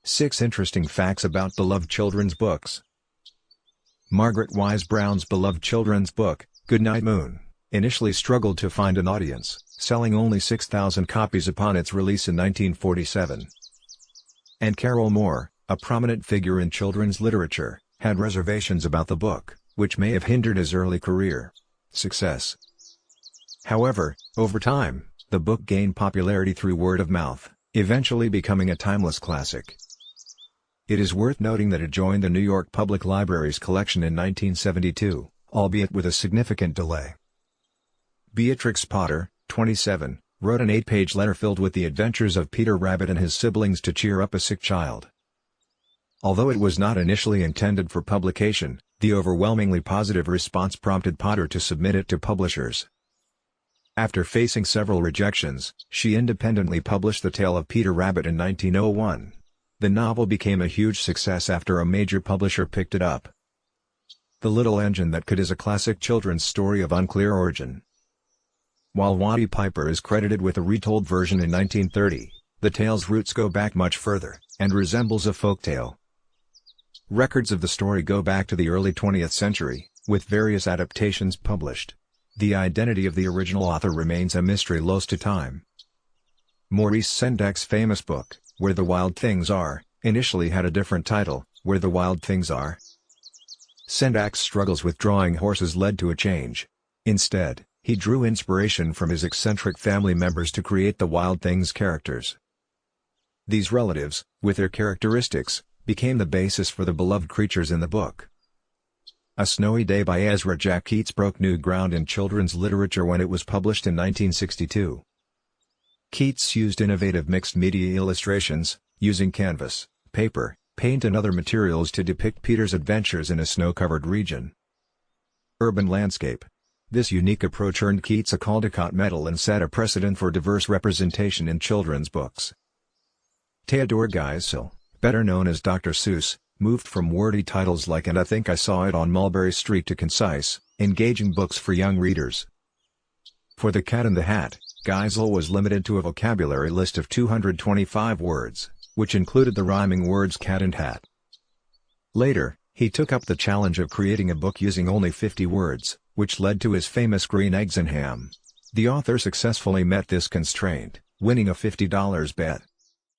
6 Interesting Facts About Beloved Children's Books. Margaret Wise Brown's beloved children's book, Goodnight Moon, initially struggled to find an audience, selling only 6,000 copies upon its release in 1947. And Carroll Moore, a prominent figure in children's literature, had reservations about the book, which may have hindered his early career success. However, over time, the book gained popularity through word of mouth, eventually becoming a timeless classic. It is worth noting that it joined the New York Public Library's collection in 1972, albeit with a significant delay. Beatrix Potter, 27, wrote an 8-page letter filled with the adventures of Peter Rabbit and his siblings to cheer up a sick child. Although it was not initially intended for publication, the overwhelmingly positive response prompted Potter to submit it to publishers. After facing several rejections, she independently published The Tale of Peter Rabbit in 1901. The novel became a huge success after a major publisher picked it up. The Little Engine That Could is a classic children's story of unclear origin. While Watty Piper is credited with a retold version in 1930, the tale's roots go back much further, and resembles a folktale. Records of the story go back to the early 20th century, with various adaptations published. The identity of the original author remains a mystery lost to time. Maurice Sendak's famous book, Where the Wild Things Are, initially had a different title, Where the Wild Things Are. Sendak's struggles with drawing horses led to a change. Instead, he drew inspiration from his eccentric family members to create the Wild Things characters. These relatives, with their characteristics, became the basis for the beloved creatures in the book. A Snowy Day by Ezra Jack Keats broke new ground in children's literature when it was published in 1962. Keats used innovative mixed-media illustrations, using canvas, paper, paint and other materials to depict Peter's adventures in a snow-covered region. Urban landscape. This unique approach earned Keats a Caldecott Medal and set a precedent for diverse representation in children's books. Theodore Geisel, better known as Dr. Seuss, moved from wordy titles like And I Think I Saw It on Mulberry Street to concise, engaging books for young readers. For The Cat in the Hat, Geisel was limited to a vocabulary list of 225 words, which included the rhyming words cat and hat. Later, he took up the challenge of creating a book using only 50 words, which led to his famous Green Eggs and Ham. The author successfully met this constraint, winning a $50 bet.